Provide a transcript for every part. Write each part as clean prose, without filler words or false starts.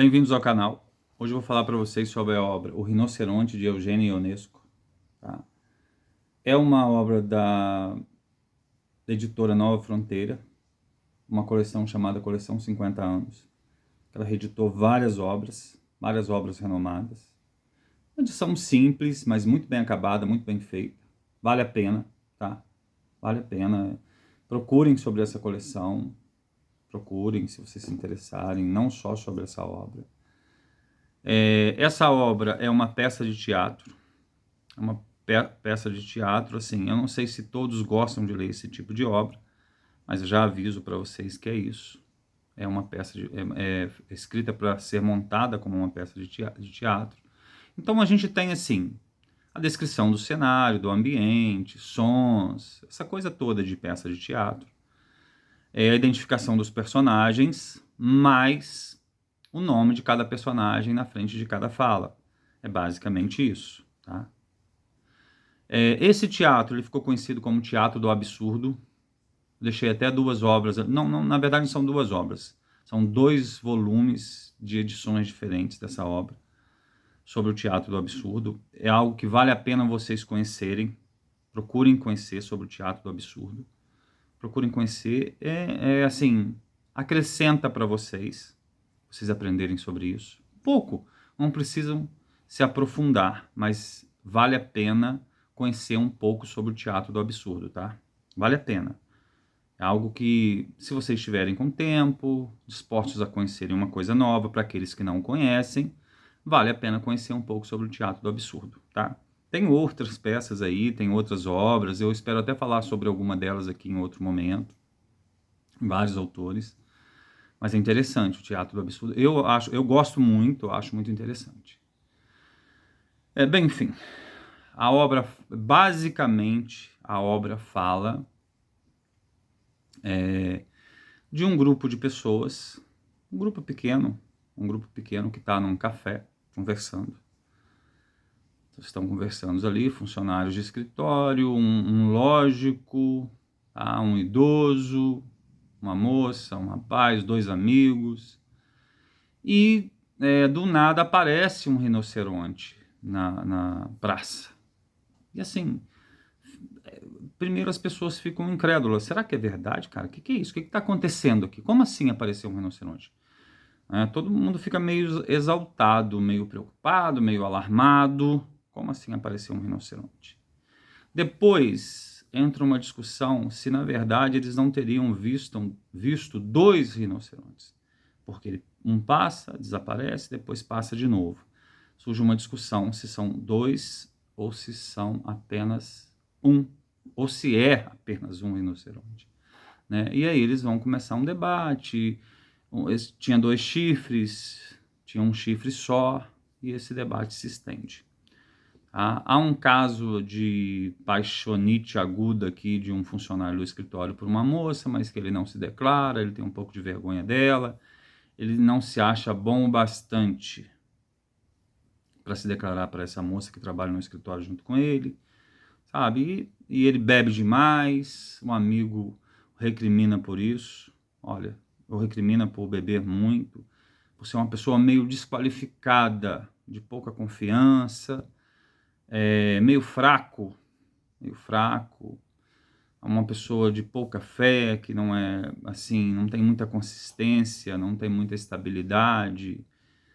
Bem-vindos ao canal. Hoje eu vou falar para vocês sobre a obra O Rinoceronte, de Eugênio Ionesco. Tá? É uma obra da editora Nova Fronteira, uma coleção chamada Coleção 50 Anos. Ela reeditou várias obras renomadas. Uma edição simples, mas muito bem acabada, muito bem feita. Vale a pena, tá? Vale a pena. Procurem sobre essa coleção. Procurem, se vocês se interessarem, não só sobre essa obra. Essa obra é uma peça de teatro, peça de teatro, assim, eu não sei se todos gostam de ler esse tipo de obra, mas eu já aviso para vocês que é isso. É uma peça escrita para ser montada como uma peça de teatro. Então a gente tem, assim, a descrição do cenário, do ambiente, sons, essa coisa toda de peça de teatro. A identificação dos personagens, mais o nome de cada personagem na frente de cada fala. É basicamente isso, tá? Esse teatro ele ficou conhecido como Teatro do Absurdo. Deixei até duas obras, não, na verdade são duas obras. São 2 volumes de edições diferentes dessa obra, sobre o Teatro do Absurdo. É algo que vale a pena vocês conhecerem. Procurem conhecer sobre o Teatro do Absurdo. Procurem conhecer. Assim, acrescenta para vocês aprenderem sobre isso. Pouco, não precisam se aprofundar, mas vale a pena conhecer um pouco sobre o Teatro do Absurdo, tá? Vale a pena. É algo que, se vocês estiverem com tempo, dispostos a conhecerem uma coisa nova, para aqueles que não conhecem, vale a pena conhecer um pouco sobre o Teatro do Absurdo, tá? Tem outras peças aí, tem outras obras, eu espero até falar sobre alguma delas aqui em outro momento, vários autores. Mas é interessante o Teatro do Absurdo. Eu gosto muito, acho muito interessante. Bem, enfim, basicamente, a obra fala de um grupo de pessoas, um grupo pequeno que está num café, conversando. Estão conversando ali, funcionários de escritório, um lógico, tá? Um idoso, uma moça, um rapaz, 2 amigos. E do nada aparece um rinoceronte na praça. E assim, primeiro as pessoas ficam incrédulas. Será que é verdade, cara? O que é isso? O que está acontecendo aqui? Como assim apareceu um rinoceronte? Todo mundo fica meio exaltado, meio preocupado, meio alarmado. Como assim apareceu um rinoceronte? Depois entra uma discussão se na verdade eles não teriam visto 2 rinocerontes. Porque um passa, desaparece, depois passa de novo. Surge uma discussão se são 2 ou se são apenas um, ou se é apenas um rinoceronte. Né? E aí eles vão começar um debate. Tinha 2 chifres, tinha um chifre só, e esse debate se estende. Há um caso de paixonite aguda aqui de um funcionário do escritório por uma moça, mas que ele não se declara, ele tem um pouco de vergonha dela, ele não se acha bom o bastante para se declarar para essa moça que trabalha no escritório junto com ele, sabe? E ele bebe demais, um amigo recrimina por isso, olha, ou recrimina por beber muito, por ser uma pessoa meio desqualificada, de pouca confiança, meio fraco, uma pessoa de pouca fé, que não é assim, não tem muita consistência, não tem muita estabilidade,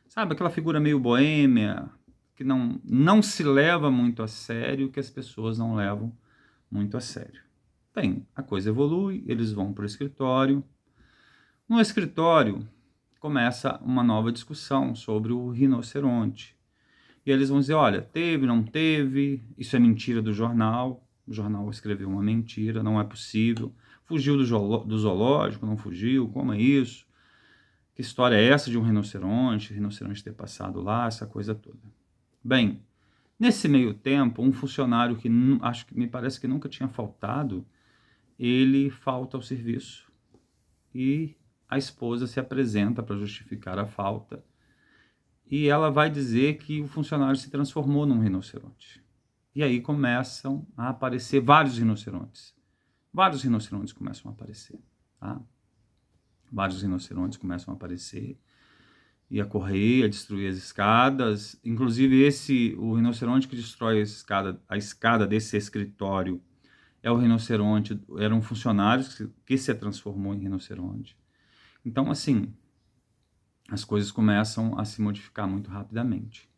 sabe, aquela figura meio boêmia, que não se leva muito a sério, que as pessoas não levam muito a sério. Bem, a coisa evolui, eles vão para o escritório. No escritório, começa uma nova discussão sobre o rinoceronte. E eles vão dizer, olha, teve, não teve, isso é mentira do jornal, o jornal escreveu uma mentira, não é possível, fugiu do zoológico, não fugiu, como é isso? Que história é essa de um rinoceronte ter passado lá, essa coisa toda. Bem, nesse meio tempo, um funcionário que acho que me parece que nunca tinha faltado, ele falta ao serviço e a esposa se apresenta para justificar a falta. E ela vai dizer que o funcionário se transformou num rinoceronte. E aí começam a aparecer vários rinocerontes. Vários rinocerontes começam a aparecer. Tá? Vários rinocerontes começam a aparecer. ia correr, ia destruir as escadas. Inclusive, o rinoceronte que destrói a escada desse escritório é o rinoceronte, era um funcionário que se transformou em rinoceronte. Então, assim, as coisas começam a se modificar muito rapidamente.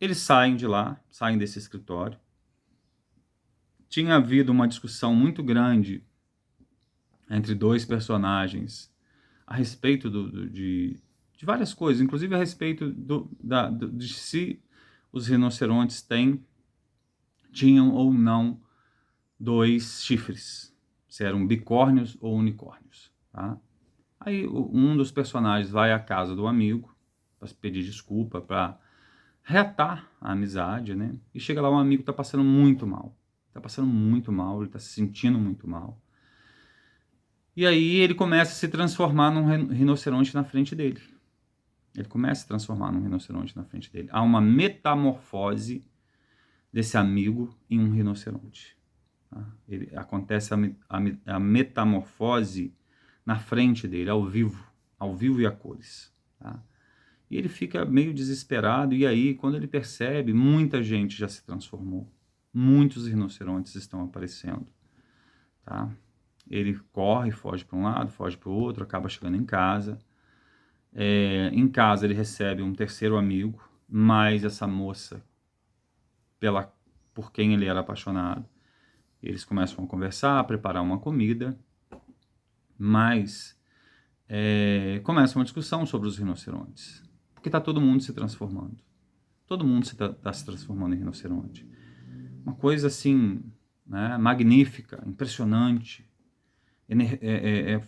Eles saem de lá, saem desse escritório. Tinha havido uma discussão muito grande entre dois personagens a respeito de várias coisas, inclusive a respeito de se os rinocerontes tinham ou não 2 chifres, se eram bicórnios ou unicórnios. Tá? Aí um dos personagens vai à casa do amigo para pedir desculpa, para reatar a amizade, né? E chega lá, o amigo está passando muito mal. Está passando muito mal, ele está se sentindo muito mal. E aí ele começa a se transformar num rinoceronte na frente dele. Ele começa a se transformar num rinoceronte na frente dele. Há uma metamorfose desse amigo em um rinoceronte. Tá? Acontece a metamorfose na frente dele, ao vivo e a cores. Tá? E ele fica meio desesperado, e aí, quando ele percebe, muita gente já se transformou. Muitos rinocerontes estão aparecendo. Tá? Ele corre, foge para um lado, foge para o outro, acaba chegando em casa. Em casa ele recebe um terceiro amigo, mas essa moça, por quem ele era apaixonado, eles começam a conversar, a preparar uma comida, mas começa uma discussão sobre os rinocerontes, porque está todo mundo se transformando. Todo mundo está se transformando em rinoceronte. Uma coisa assim, né, magnífica, impressionante,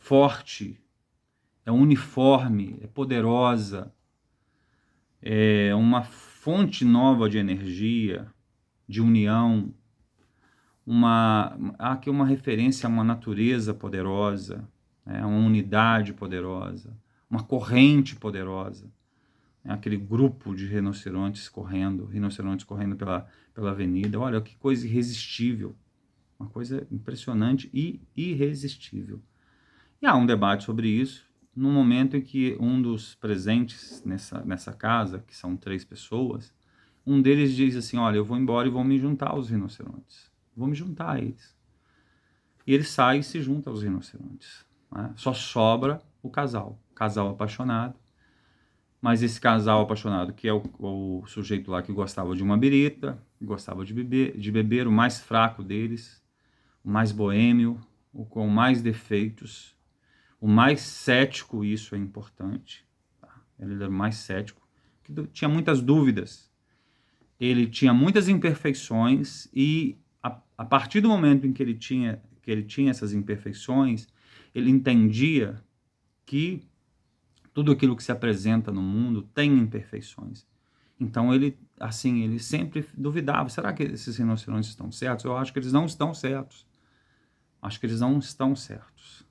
forte, é uniforme, é poderosa, é uma fonte nova de energia, de união, há aqui uma referência a uma natureza poderosa, né, a uma unidade poderosa, uma corrente poderosa, né, aquele grupo de rinocerontes correndo pela avenida. Olha que coisa irresistível, uma coisa impressionante e irresistível. E há um debate sobre isso, no momento em que um dos presentes nessa casa, que são 3 pessoas, um deles diz assim, olha, eu vou embora e vou me juntar aos rinocerontes. Vou me juntar a eles. E ele sai e se junta aos rinocerontes. Né? Só sobra o casal apaixonado. Mas esse casal apaixonado, que é o sujeito lá que gostava de uma birita, gostava de beber, o mais fraco deles, o mais boêmio, o com mais defeitos, o mais cético, isso é importante. Tá? Ele era o mais cético, que tinha muitas dúvidas. Ele tinha muitas imperfeições e a partir do momento em que ele tinha essas imperfeições, ele entendia que tudo aquilo que se apresenta no mundo tem imperfeições. Então ele sempre duvidava, será que esses rinocerontes estão certos? Eu acho que eles não estão certos. Acho que eles não estão certos.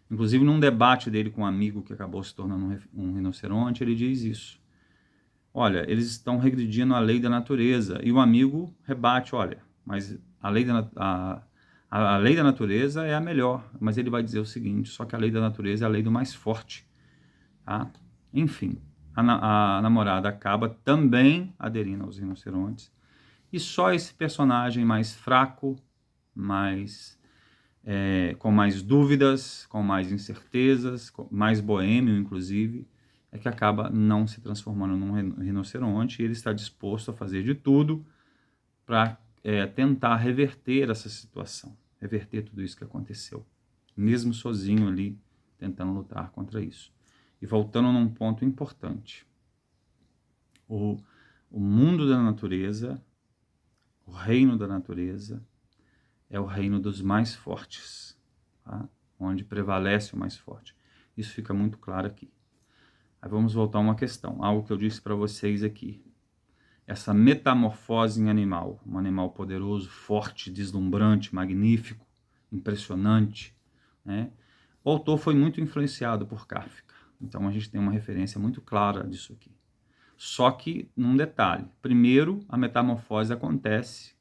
Inclusive, num debate dele com um amigo que acabou se tornando um rinoceronte, ele diz isso. Olha, eles estão regredindo a lei da natureza. E o amigo rebate, olha, mas a lei da natureza é a melhor. Mas ele vai dizer o seguinte, só que a lei da natureza é a lei do mais forte. Tá? Enfim, a namorada acaba também aderindo aos rinocerontes. E só esse personagem mais fraco, com mais dúvidas, com mais incertezas, mais boêmio, inclusive, é que acaba não se transformando num rinoceronte, e ele está disposto a fazer de tudo para tentar reverter essa situação, reverter tudo isso que aconteceu, mesmo sozinho ali, tentando lutar contra isso. E voltando num ponto importante, o mundo da natureza, o reino da natureza, é o reino dos mais fortes, tá? Onde prevalece o mais forte. Isso fica muito claro aqui. Aí vamos voltar a uma questão, algo que eu disse para vocês aqui. Essa metamorfose em animal, um animal poderoso, forte, deslumbrante, magnífico, impressionante, né? O autor foi muito influenciado por Kafka, então a gente tem uma referência muito clara disso aqui. Só que, num detalhe, primeiro a metamorfose acontece.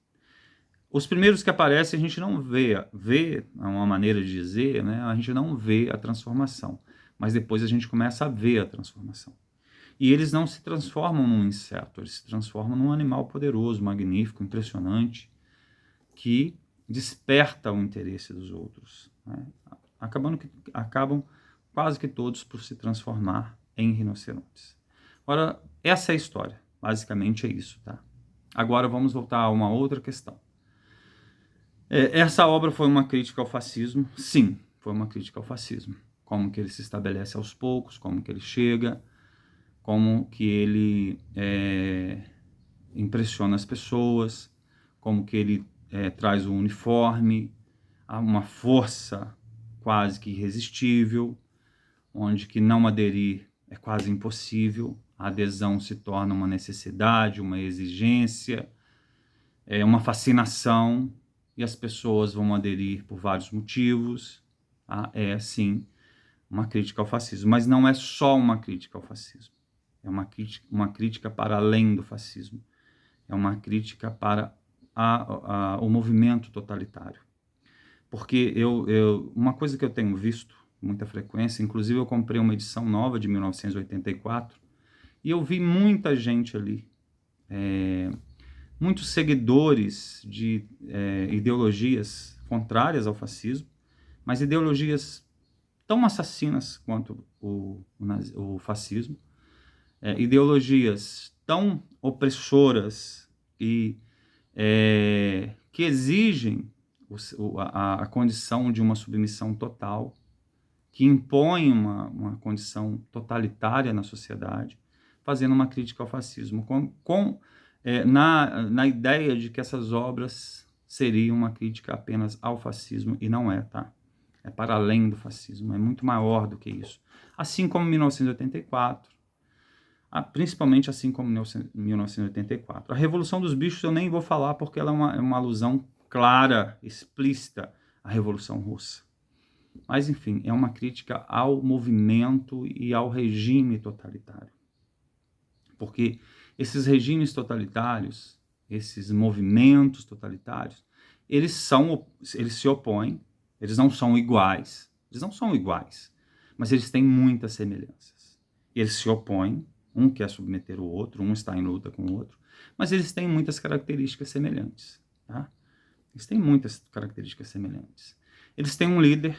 Os primeiros que aparecem a gente não vê é uma maneira de dizer, né? A gente não vê a transformação. mas depois a gente começa a ver a transformação. E eles não se transformam num inseto, eles se transformam num animal poderoso, magnífico, impressionante, que desperta o interesse dos outros, né? Acabam quase que todos por se transformar em rinocerontes. Ora, essa é a história, basicamente é isso, tá? Agora vamos voltar a uma outra questão. Essa obra foi uma crítica ao fascismo? Sim, foi uma crítica ao fascismo. Como que ele se estabelece aos poucos, como que ele chega, como que ele impressiona as pessoas, como que ele traz o uniforme, uma força quase que irresistível, onde que não aderir é quase impossível, a adesão se torna uma necessidade, uma exigência, uma fascinação, e as pessoas vão aderir por vários motivos. Tá? É, sim, uma crítica ao fascismo, mas não é só uma crítica ao fascismo. É uma crítica para além do fascismo. É uma crítica para o movimento totalitário. Porque uma coisa que eu tenho visto com muita frequência, inclusive eu comprei uma edição nova de 1984, e eu vi muita gente ali, muitos seguidores de ideologias contrárias ao fascismo, mas ideologias tão assassinas quanto o fascismo, ideologias tão opressoras e que exigem a condição de uma submissão total, que impõem uma condição totalitária na sociedade, fazendo uma crítica ao fascismo, na ideia de que essas obras seriam uma crítica apenas ao fascismo, e não é, tá? É para além do fascismo, é muito maior do que isso. Assim como 1984, principalmente assim como 1984. A Revolução dos Bichos eu nem vou falar, porque ela é uma alusão clara, explícita à Revolução Russa. Mas, enfim, é uma crítica ao movimento e ao regime totalitário. Porque esses regimes totalitários, esses movimentos totalitários, eles se opõem, eles não são iguais, mas eles têm muitas semelhanças. Eles se opõem, um quer submeter o outro, um está em luta com o outro, mas eles têm muitas características semelhantes, tá? Eles têm muitas características semelhantes. Eles têm um líder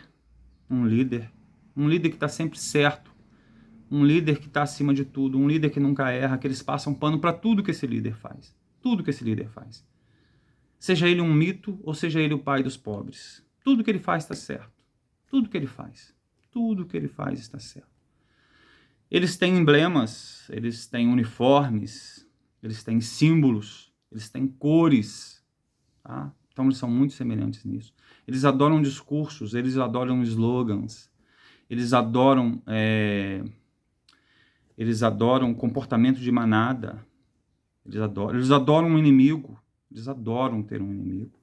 que está sempre certo, um líder que está acima de tudo, um líder que nunca erra, que eles passam pano para tudo que esse líder faz. Tudo que esse líder faz. Seja ele um mito ou seja ele o pai dos pobres. Tudo que ele faz está certo. Tudo que ele faz está certo. Eles têm emblemas, eles têm uniformes, eles têm símbolos, eles têm cores, tá? Então eles são muito semelhantes nisso. Eles adoram discursos, eles adoram slogans, eles adoram comportamento de manada, eles adoram um inimigo, eles adoram ter um inimigo.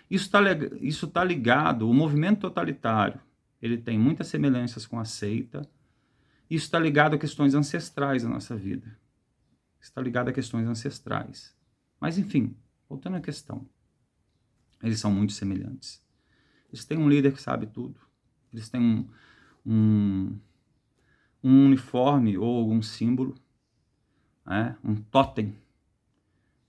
Isso tá ligado, o movimento totalitário, ele tem muitas semelhanças com a seita. Isso está ligado a questões ancestrais da nossa vida. Está ligado a questões ancestrais. Mas, enfim, voltando à questão. Eles são muito semelhantes. Eles têm um líder que sabe tudo. Eles têm um uniforme ou algum símbolo, um totem.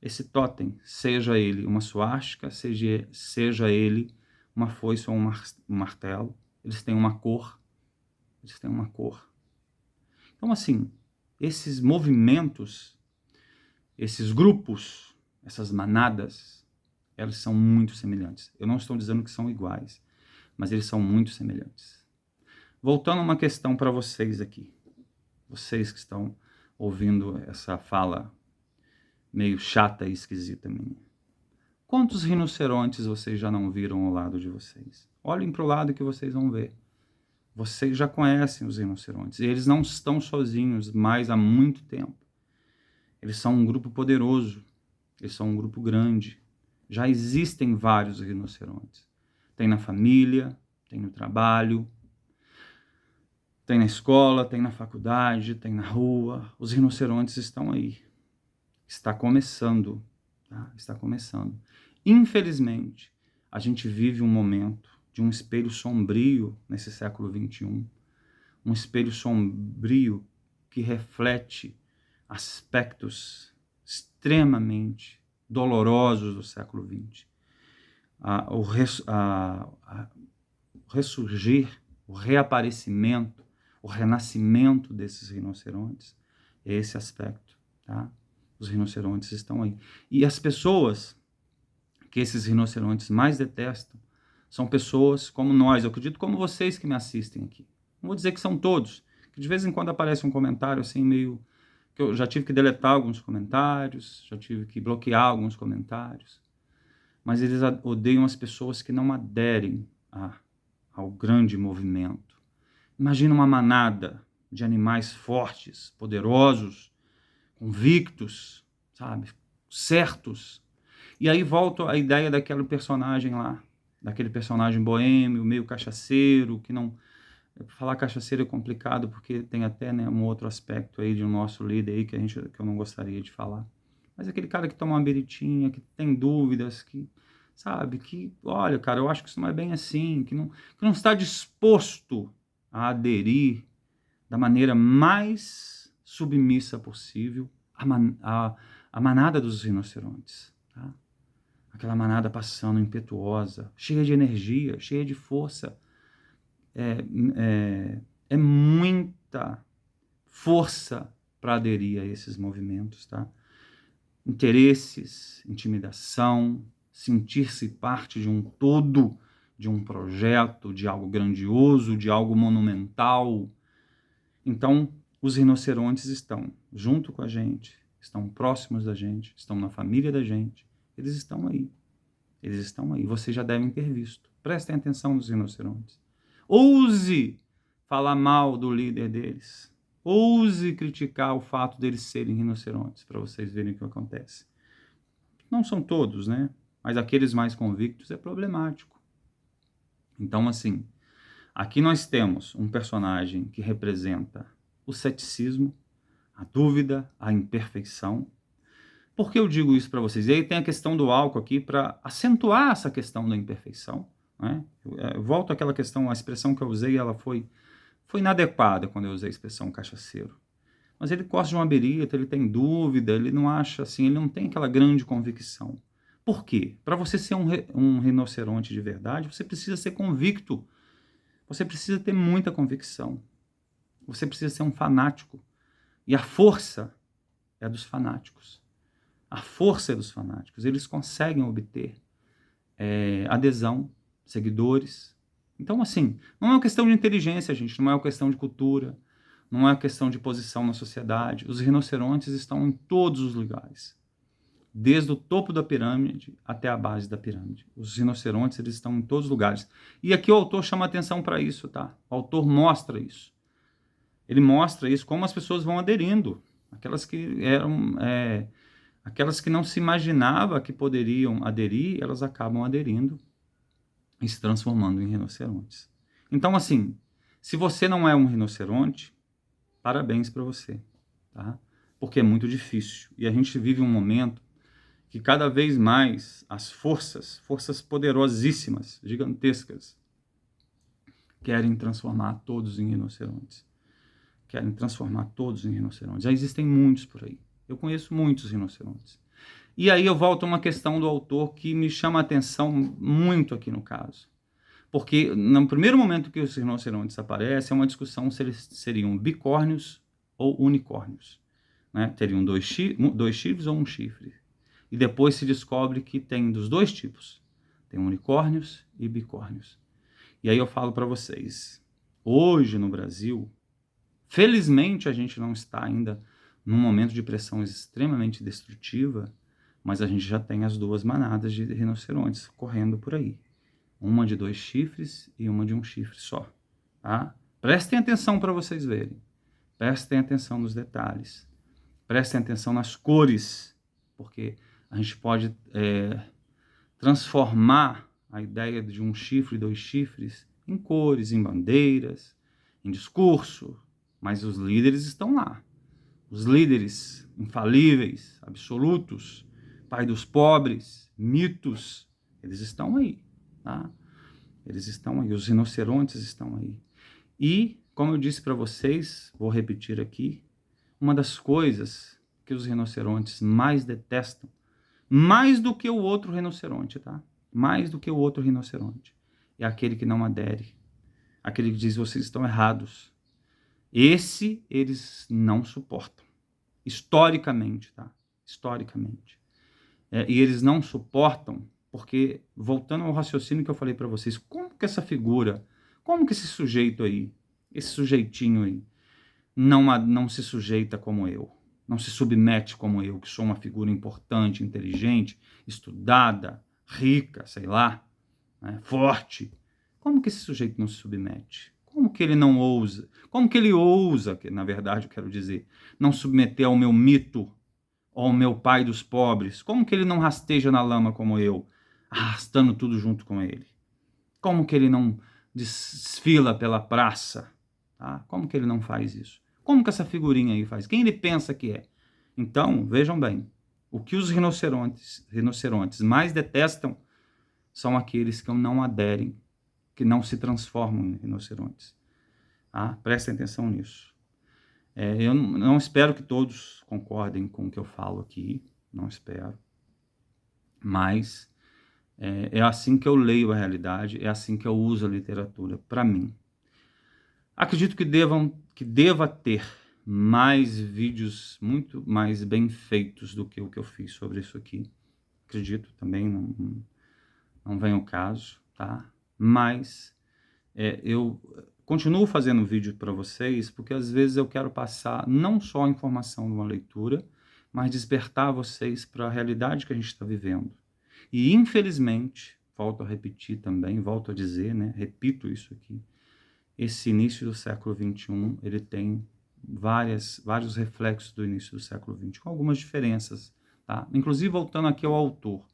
Esse totem, seja ele uma suástica, seja ele uma foice ou um martelo, eles têm uma cor. Então, assim, esses movimentos, esses grupos, essas manadas, elas são muito semelhantes. Eu não estou dizendo que são iguais, mas eles são muito semelhantes. Voltando a uma questão para vocês aqui, vocês que estão ouvindo essa fala meio chata e esquisita minha. Quantos rinocerontes vocês já não viram ao lado de vocês? Olhem para o lado que vocês vão ver. Vocês já conhecem os rinocerontes. E eles não estão sozinhos mais há muito tempo. Eles são um grupo poderoso. Eles são um grupo grande. Já existem vários rinocerontes. Tem na família, tem no trabalho, tem na escola, tem na faculdade, tem na rua. Os rinocerontes estão aí. Está começando. Tá? Está começando. Infelizmente, a gente vive um momento de um espelho sombrio nesse século XXI, um espelho sombrio que reflete aspectos extremamente dolorosos do século XX. O ressurgir, o reaparecimento, o renascimento desses rinocerontes é esse aspecto, tá? Os rinocerontes estão aí. E as pessoas que esses rinocerontes mais detestam são pessoas como nós, eu acredito como vocês que me assistem aqui. Não vou dizer que são todos, que de vez em quando aparece um comentário assim meio... que eu já tive que deletar alguns comentários, já tive que bloquear alguns comentários, mas eles odeiam as pessoas que não aderem ao grande movimento. Imagina uma manada de animais fortes, poderosos, convictos, sabe, certos. E aí volta a ideia daquele personagem lá, daquele personagem boêmio, meio cachaceiro, que não... Falar cachaceiro é complicado, porque tem até, né, um outro aspecto aí de um nosso líder aí que eu não gostaria de falar. Mas aquele cara que toma uma biritinha, que tem dúvidas, que, sabe, que, olha, cara, eu acho que isso não é bem assim, que não está disposto a aderir da maneira mais submissa possível à manada dos rinocerontes, tá? Aquela manada passando impetuosa, cheia de energia, cheia de força. É muita força para aderir a esses movimentos, tá? Interesses, intimidação, sentir-se parte de um todo, de um projeto, de algo grandioso, de algo monumental. Então, os rinocerontes estão junto com a gente, estão próximos da gente, estão na família da gente, eles estão aí. Eles estão aí, vocês já devem ter visto. Prestem atenção nos rinocerontes. Ouse falar mal do líder deles. Ouse criticar o fato deles serem rinocerontes, para vocês verem o que acontece. Não são todos, né? Mas aqueles mais convictos é problemático. Então, assim, aqui nós temos um personagem que representa o ceticismo, a dúvida, a imperfeição. Por que eu digo isso para vocês? E aí tem a questão do álcool aqui para acentuar essa questão da imperfeição, né? Eu volto àquela questão, a expressão que eu usei, ela foi inadequada quando eu usei a expressão cachaceiro. Mas ele gosta de uma birita, ele tem dúvida, ele não acha assim, ele não tem aquela grande convicção. Por quê? Para você ser um rinoceronte de verdade, você precisa ser convicto. Você precisa ter muita convicção. Você precisa ser um fanático. E a força é dos fanáticos. A força é dos fanáticos. Eles conseguem obter adesão, seguidores. Então, assim, não é uma questão de inteligência, gente, não é uma questão de cultura, não é uma questão de posição na sociedade. Os rinocerontes estão em todos os lugares, desde o topo da pirâmide até a base da pirâmide. Os rinocerontes, eles estão em todos os lugares. E aqui o autor chama atenção para isso, tá? O autor mostra isso. Ele mostra isso, como as pessoas vão aderindo. Aquelas que não se imaginava que poderiam aderir, elas acabam aderindo e se transformando em rinocerontes. Então, assim, se você não é um rinoceronte, parabéns para você, tá? Porque é muito difícil. E a gente vive um momento que cada vez mais as forças poderosíssimas, gigantescas, querem transformar todos em rinocerontes. Querem transformar todos em rinocerontes. Já existem muitos por aí. Eu conheço muitos rinocerontes. E aí eu volto a uma questão do autor que me chama a atenção muito aqui no caso. Porque no primeiro momento que os rinocerontes aparecem, é uma discussão se eles seriam bicórnios ou unicórnios, né? Teriam dois chifres ou um chifre. E depois se descobre que tem dos dois tipos. Tem unicórnios e bicórnios. E aí eu falo para vocês, hoje no Brasil, felizmente a gente não está ainda num momento de pressão extremamente destrutiva, mas a gente já tem as duas manadas de rinocerontes correndo por aí. Uma de 2 chifres e uma de 1 chifre só. Tá? Prestem atenção para vocês verem. Prestem atenção nos detalhes. Prestem atenção nas cores, porque a gente pode transformar a ideia de 1 chifre e 2 chifres em cores, em bandeiras, em discurso, mas os líderes estão lá. Os líderes infalíveis, absolutos, pai dos pobres, mitos, eles estão aí, tá? Eles estão aí, os rinocerontes estão aí. E como eu disse para vocês, vou repetir aqui, uma das coisas que os rinocerontes mais detestam, mais do que o outro rinoceronte, tá? Mais do que o outro rinoceronte, é aquele que não adere, aquele que diz, vocês estão errados. Esse eles não suportam, historicamente, tá? Historicamente. E eles não suportam porque, voltando ao raciocínio que eu falei para vocês, como que essa figura, como que esse sujeito aí, esse sujeitinho aí, não se sujeita como eu, não se submete como eu, que sou uma figura importante, inteligente, estudada, rica, sei lá, né, forte. Como que esse sujeito não se submete? Como que ele não ousa? Como que ele ousa, que na verdade eu quero dizer, não submeter ao meu mito, ao meu pai dos pobres? Como que ele não rasteja na lama como eu, arrastando tudo junto com ele? Como que ele não desfila pela praça? Tá? Como que ele não faz isso? Como que essa figurinha aí faz? Quem ele pensa que é? Então, vejam bem, o que os rinocerontes mais detestam são aqueles que não aderem, que não se transformam em rinocerontes. Tá? Prestem atenção nisso. Eu não espero que todos concordem com o que eu falo aqui, não espero, mas é assim que eu leio a realidade, é assim que eu uso a literatura para mim. Acredito que deva ter mais vídeos muito mais bem feitos do que o que eu fiz sobre isso aqui. Acredito também, não vem o caso, tá? Mas eu continuo fazendo vídeo para vocês porque às vezes eu quero passar não só a informação de uma leitura, mas despertar vocês para a realidade que a gente está vivendo. E infelizmente, volto a repetir também, volto a dizer, né? Repito isso aqui, esse início do século XXI, ele tem vários reflexos do início do século XX, com algumas diferenças, tá? Inclusive, voltando aqui ao autor.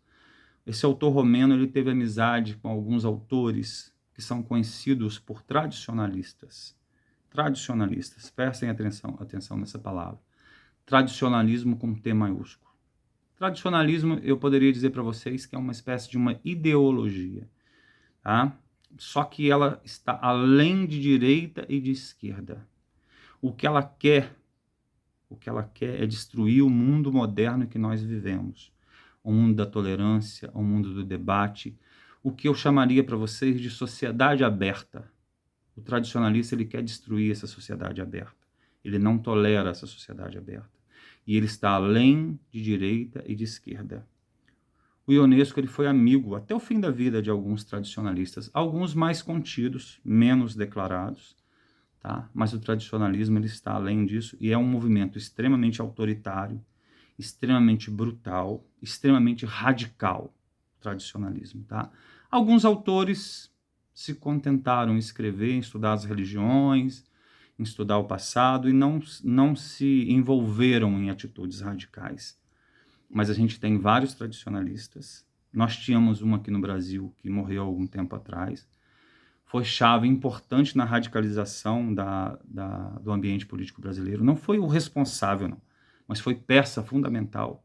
Esse autor romeno, ele teve amizade com alguns autores que são conhecidos por tradicionalistas. Tradicionalistas, prestem atenção nessa palavra. Tradicionalismo com T maiúsculo. Tradicionalismo, eu poderia dizer para vocês que é uma espécie de uma ideologia, tá? Só que ela está além de direita e de esquerda. O que ela quer é destruir o mundo moderno que nós vivemos. O mundo da tolerância, o mundo do debate, o que eu chamaria para vocês de sociedade aberta. O tradicionalista, ele quer destruir essa sociedade aberta. Ele não tolera essa sociedade aberta. E ele está além de direita e de esquerda. O Ionesco, ele foi amigo até o fim da vida de alguns tradicionalistas, alguns mais contidos, menos declarados, tá? Mas o tradicionalismo, ele está além disso e é um movimento extremamente autoritário, extremamente brutal, extremamente radical, tradicionalismo, tá? Alguns autores se contentaram em escrever, em estudar as religiões, em estudar o passado e não se envolveram em atitudes radicais. Mas a gente tem vários tradicionalistas. Nós tínhamos um aqui no Brasil que morreu há algum tempo atrás. Foi chave importante na radicalização do ambiente político brasileiro. Não foi o responsável, não, mas foi peça fundamental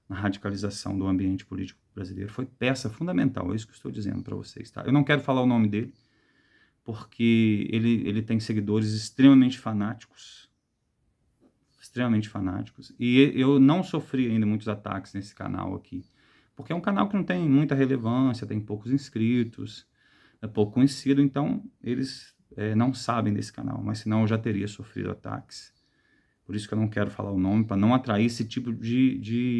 na radicalização do ambiente político brasileiro. Foi peça fundamental, é isso que eu estou dizendo para vocês. Tá? Eu não quero falar o nome dele, porque ele tem seguidores extremamente fanáticos, e eu não sofri ainda muitos ataques nesse canal aqui, porque é um canal que não tem muita relevância, tem poucos inscritos, é pouco conhecido, então eles não sabem desse canal, mas senão eu já teria sofrido ataques. Por isso que eu não quero falar o nome, para não atrair esse tipo de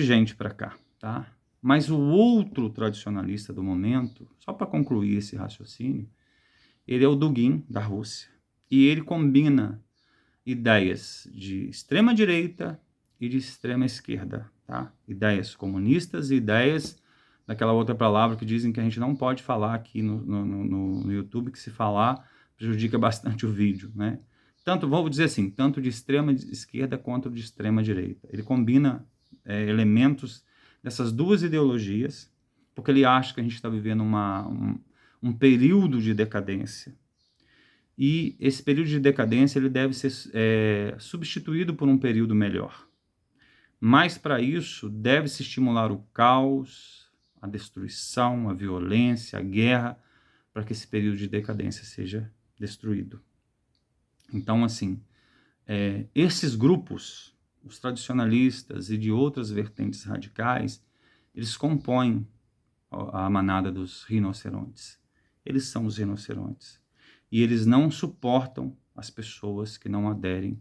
gente para cá, tá? Mas o outro tradicionalista do momento, só para concluir esse raciocínio, ele é o Dugin, da Rússia, e ele combina ideias de extrema direita e de extrema esquerda, tá? Ideias comunistas e ideias daquela outra palavra que dizem que a gente não pode falar aqui no YouTube, que se falar prejudica bastante o vídeo, né? Tanto, vou dizer assim, tanto de extrema esquerda quanto de extrema direita. Ele combina elementos dessas duas ideologias, porque ele acha que a gente está vivendo um período de decadência. E esse período de decadência ele deve ser substituído por um período melhor. Mas, para isso, deve-se estimular o caos, a destruição, a violência, a guerra, para que esse período de decadência seja destruído. Então, assim, esses grupos, os tradicionalistas e de outras vertentes radicais, eles compõem a manada dos rinocerontes. Eles são os rinocerontes. E eles não suportam as pessoas que não aderem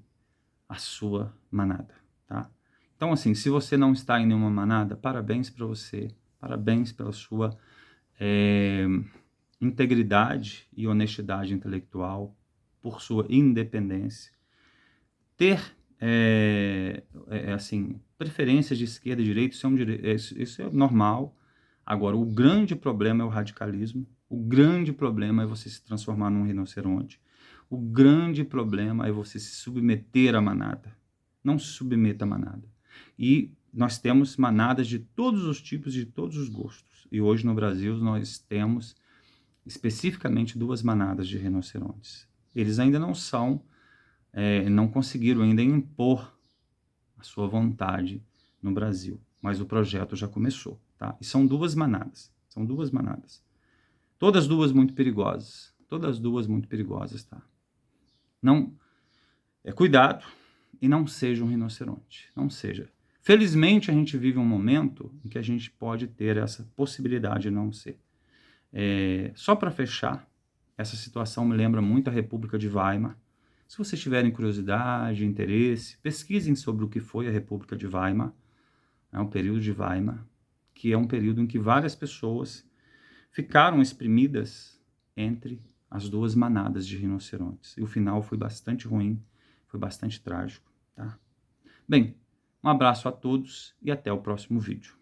à sua manada, tá? Então, assim, se você não está em nenhuma manada, parabéns para você, parabéns pela sua integridade e honestidade intelectual, por sua independência. Ter, assim, preferências de esquerda e direita, isso é normal. Agora, o grande problema é o radicalismo, o grande problema é você se transformar num rinoceronte, o grande problema é você se submeter à manada. Não se submeta à manada. E nós temos manadas de todos os tipos, de todos os gostos. E hoje no Brasil nós temos especificamente 2 manadas de rinocerontes. Eles ainda não são, não conseguiram ainda impor a sua vontade no Brasil, mas o projeto já começou, tá? E são 2 manadas, todas 2 muito perigosas, tá? Não, cuidado e não seja um rinoceronte, não seja. Felizmente a gente vive um momento em que a gente pode ter essa possibilidade de não ser. Só para fechar, essa situação me lembra muito a República de Weimar. Se vocês tiverem curiosidade, interesse, pesquisem sobre o que foi a República de Weimar, o período de Weimar, que é um período em que várias pessoas ficaram exprimidas entre as 2 manadas de rinocerontes. E o final foi bastante ruim, foi bastante trágico, tá? Bem, um abraço a todos e até o próximo vídeo.